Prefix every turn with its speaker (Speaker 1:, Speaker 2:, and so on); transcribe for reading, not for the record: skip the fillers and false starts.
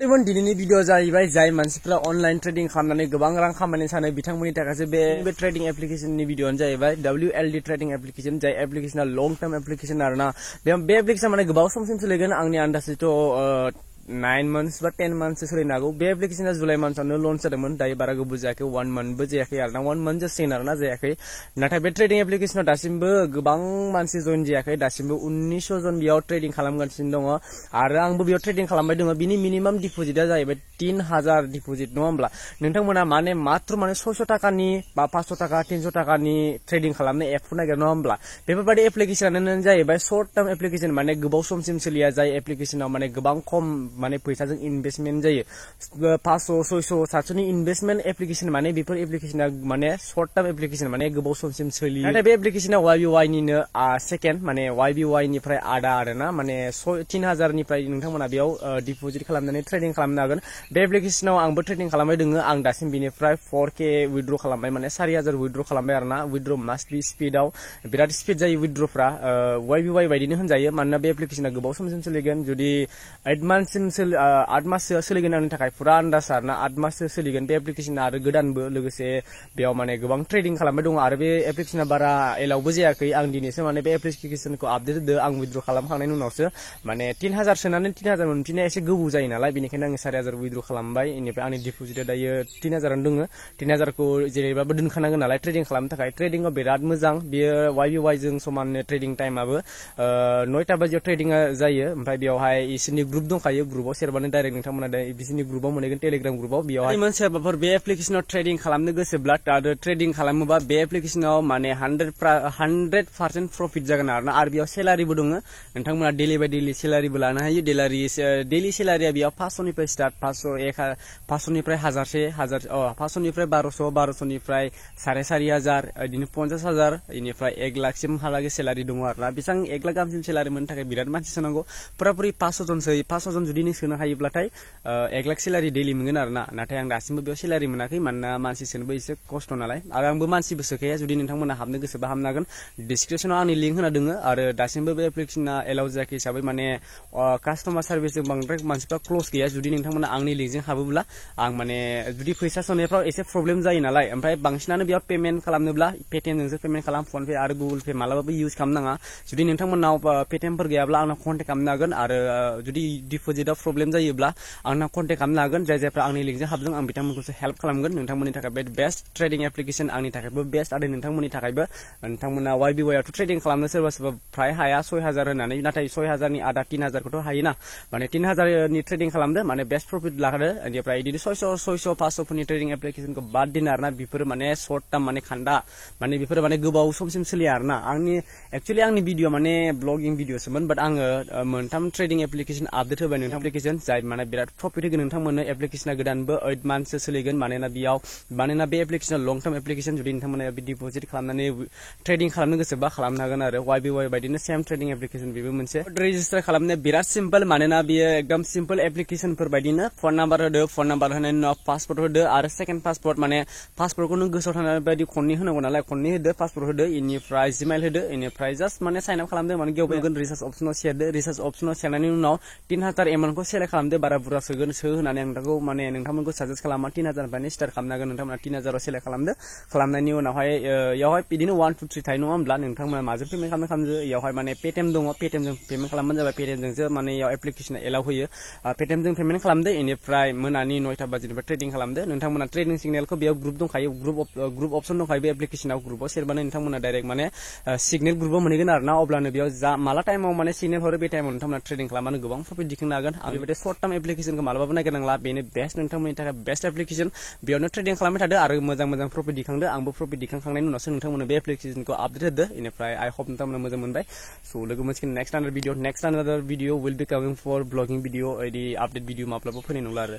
Speaker 1: Even दिनैनि video जाहैबाय जाय मानसिफ्रा अनलाइन ट्रेडिं खालामनानै गोबां रां खामायनो सानो बिथांमोननि थाखायसो बे ट्रेडिं एप्लिकेशननि भिडिअआनो जाहैबाय WLD ट्रेडिं एप्लिकेशन जाय एप्लिकेशना लं टार्म एप्लिकेशन आरोना बे एप्लिकेशना माने गोबाव समसिम सोलिगोन आंनि आन्दाजैथ' 9 months बा 10 months सोलिनो हागौ बे एप्लिकेशना जुलाइ मान्थआवनो लन्च जादोंमोन दायो बारा गोबाव जायाखै 1 month बो जायाखै आरोना 1 month जासिगोन आरोना जायाखै नाथाय बे ट्रेडिं एप्लिकेशनाव दासिमबो गोबां मानसि जइन जायाखै दासिमबो 1900 जन बेयाव ट्रेडिं खालामगासिनो दङ आरो आंबो बेयाव ट्रेडिं खालामबाय दङ बिनि मिनिमाम डिपजिटआ जाहैबाय 3000 डिपजिट नङा होमब्ला नोंथांमोना माने मात्र 600 टाकानि बा 500 टाका 300 टाकानि ट्रेडिं खालामनो एपखौ नागिर नङा होमब्ला बेफोरबायदि एप्लिकेशनानो जाहैबाय शर्ट टार्म एप्लिकेशन माने गोबाव समसिम सोलिया जाय एप्लिकेशनाव माने गोबां खम माने फैसाजों इनभेस्टमेन्ट जायो 500 600 700 नि इनभेस्टमेन्ट एप्लिकेशन माने बेफोर एप्लिकेशना माने शर्ट टार्म एप्लिकेशन माने गोबाव समसिम सोलियो नाथाय बे एप्लिकेशना YBY निनो सेकेन्ड माने YBY निफ्राय आदा आरोना माने 3000 निफ्राय नोंथांमोना बेयाव डिपजिट खालामनानै ट्रेडिं खालामनो हागोन बे एप्लिकेशनाव आंबो ट्रेडिं खालामबाय दङ आं दासिम बिनिफ्राय 4k विथड्र खालामबाय माने 4000 विथड्र खालामबाय आरोना विथड्र मास्ट बी स्पीडआव बिराद स्पीड जायो विथड्रफ्रा YBY बायदिनो होनजायो मानोना बे एप्लिकेशना गोबाव समसिम सोलिगोन जुदि 8 मान्थसिम 8 माससो सोलिगोन आंनि थाखाय पुरा आन्दाज आरोना 8 माससो सोलिगोन बे एप्लिकेशना आरो गोदानबो लोगोसे बेयाव माने गोबां ट्रेडिं खालामबाय दङ आरो बे एप्लिकेशना बारा एलाउबो जायाखै आं दिनैसो माने बे एप्लिकेशनखौ आपडेट होदो आं विथड्र खालामखांनायनि उनावसो माने 3000 सोनानै 3000 मोनफिननाया एसे गोबाव जायो नालाय बेनिखायनो आं 4000 विथड्र खालामबाय इनिफ्राय आंनि डिपजिटआ दायो 3000 आनो दङ 3000 खौ जेरैबाबो दोनखानांगोन नालाय ट्रेडिं खालामनो थाखाय ट्रेडिंआव बिराद मोजां बियो YBY जों समान ट्रेडिं टाइमाबो 9टा बाजियाव ट्रेडिंआ जायो ओमफ्राय बेयावहाय इसोरनि ग्रुप दंखायो ग्रुपआव सेरबानो डाइरेक्ट नोंथांमोना बिसोरनि ग्रुपआव मोनगोन टेलिग्राम ग्रुपआव बेयावहाय सोरबाफोर बे एप्लिकेशनाव ट्रेडिं खालामनो गोसोब्ला आरो ट्रेडिं खालामोबा बे एप्लिकेशनाव माने 100% प्रफिट जागोन आरोना आरो बेयाव सेलारिबो दङ नोंथांमोना डेलि बाय डेलि सेलारिबो लानो हायो डेलि सेलारिया बेयाव 500 निफ्राय स्टार्ट 500 निफ्राय 500 निफ्राय 1200 निफ्राय 4500 बिदिनो 50000 इनिफ्राय 1 लाखसिम हालागै सेलारि दङ आरोना बेसां 1 लाख गाहामसिम सेलारि मोननो थाखाय बिराद मानसि सोनांगौ पुरापुरि 500 जन जुदि नों सोनो हायोब्लाथाय 1 लाख सेलारि डेलि मोनगोन आरोना नाथाय आं दासिमबो बेयाव सेलारि मोनाखै मानोना मानसि सोनोबो एसे खस्थ नालाय आरो आंबो मानसिबो सोखाया जुदि नोंथांमोना हाबनो गोसोबा हाबनो हागोन डिसक्रिपसनाव आंनि लिंक होना दङ आरो दासिमबो बे एप्लिकेशना एलाउ जायाखै हिसाबै माने कास्टमार सार्भिसजों बांद्राय मानसिफ्रा क्लोज गैया जुदि नोंथांमोना आंनि लिंकजों हाबोब्ला आं माने जुदि फैसा सोनायफ्राव एसे प्रब्लेम जायो नालाय ओमफ्राय बांसिनानो बेयाव पेमेन्ट खालामनोब्ला पेटिएमजोंसो पेमेन्ट खालाम फनपे आरो गुगल पे मालाबाबो इउज खालामनाङा जुदि नोंथांमोनाव पेटिएमफोर गैयाब्ला आंनाव कन्टेक्ट खालामनो हागोन आरो जुदि डिपजिटआव प्रब्लेम जायोब्ला आंनाव कन्टेक्ट खालामनो हागोन जायफ्रा आंनि लिंकजों हाबदों आं बिथांमोनखौसो हेल्प खालामगोन नोंथांमोननि थाखाय बे बेस्ट ट्रेडिं एप्लिकेशन आंनि थाखायबो बेस्ट आरो नोंथांमोननि थाखायबो नोंथांमोना YBY आवथ' ट्रेडिं खालामनो सोरबा फ्राय हाया 6000 होननानै नाथाय 6000 नि आदा 3000 खौथ' हायोना माने 3000 नि ट्रेडिं खालामदो माने बेस्ट प्रफिट लाखादो इनिफ्राय बिदिनो 600 500 फोरनि ट्रेडिं एप्लिकेशनखौ बाद दिन आरोना बेफोर माने शर्ट टार्म माने खान्दा माने बेफोर माने गोबाव समसिम सोलिया आरोना एक्चुअली आंनि भिडिअ माने ब्लगिं भिडिअसोमोन बाट आङो मोनथाम ट्रेडिं एप्लिकेशन आपडेट होबाय नोंथां एप्लिकेशन जाय माने बिराद प्रफिट होगोन नोंथांमोननो एप्लिकेशना गोदानबो 8 मान्थसो सोलिगोन मानोना बे एप्लिकेशना लं टार्म एप्लिकेशन जुदि नोंथांमोना डिपजिट खालामनानै ट्रेडिं खालामनो गोसोबा खालामनो हागोन आरो YBY बायदिनो सेम ट्रेडिं एप्लिकेशन बेबो मोनसे रेजिस्टार खालामनो बिराद सिम्पल मानोना बियो एकदम सिम्पल एप्लिकेशनफोर बायदिनो फन नाम्बार होदो फन नाम्बार होनायनि उनाव पासवर्ड होदो आरो सेकेन्ड पासवर्ड माने पासवर्डखौ नों गोसोआव थानाय बायदि खननै होनांगौ नालाय खननै होदो पासवर्ड होदो इनिफ्राय जिमेल होदो इनिफ्राय जास्ट माने साइन आप खालामदो माने गेवगोन रिसार्च अपसनाव सेरदो रिसार्च अपसनाव सेरनायनि उनाव 3000 एमाउन्टखौ सेलेक्ट खालामदो बारा बुरजा सो होनानै नोंथांखौ माने नोंथांमोनखौ साजेस्ट खालामा 3000 निफ्रायनो स्टार्ट खालामनो हागोन नोंथांमोना 3000 आव सेलेक्ट खालामदो खालामनायनि उनावहाय यावहाय बिदिनो 1 2 3 थायो नङा होमब्ला नोंथांमोना माजों पेमेन्ट खालामनो यावहाय माने पेटिएम दङ पेटिएमजों पेमेन्ट खालामबानो जाबाय पेटिएमजोंसो माने याव एप्लिकेशना एलाउ होयो पेटिएमजों पेमेन्ट खालामदो इनिफ्राय मोनानि 9टा बाजिनिफ्राय ट्रेडिं खालामदो नोंथांमोना ट्रेडिं सिगनेलखौ बेयाव ग्रुप दंखायो ग्रुप अपसन दंखायो बे एप्लिकेशनाव ग्रुपआव सेरबानो नोंथांमोना डाइरेक्ट माने सिगनेल ग्रुपआव मोनहैगोन आरोना अब्लानो बेयाव जा माला टाइमाव माने सिगनेल हरो बे टाइमाव नोंथांमोना ट्रेडिं खालामनानै गोबां प्रफिट दिखांनो हागोन आरो बेबायदि शर्ट टार्म एप्लिकेशनखौ मालाबाबो नागिरनांला बेनो बेस्ट नोंथांमोननि थाखाय बेस्ट एप्लिकेशन बेयावनो ट्रेडिं खालामबाय थादो आरो मोजां प्रफिट दिखांदो आंबो प्रफिट दिखांखांनायनि उनावसो नोंथांमोननो बे एप्लिकेशनखौ आपडेट होदो इनिफ्राय आई होप नोंथांमोना मोजां मोनबाय सो लोगो मोनसिगोन next another video will be coming for blogging video इदि आपडेट भिडिअ माब्लाबा फैनाय नंला आरो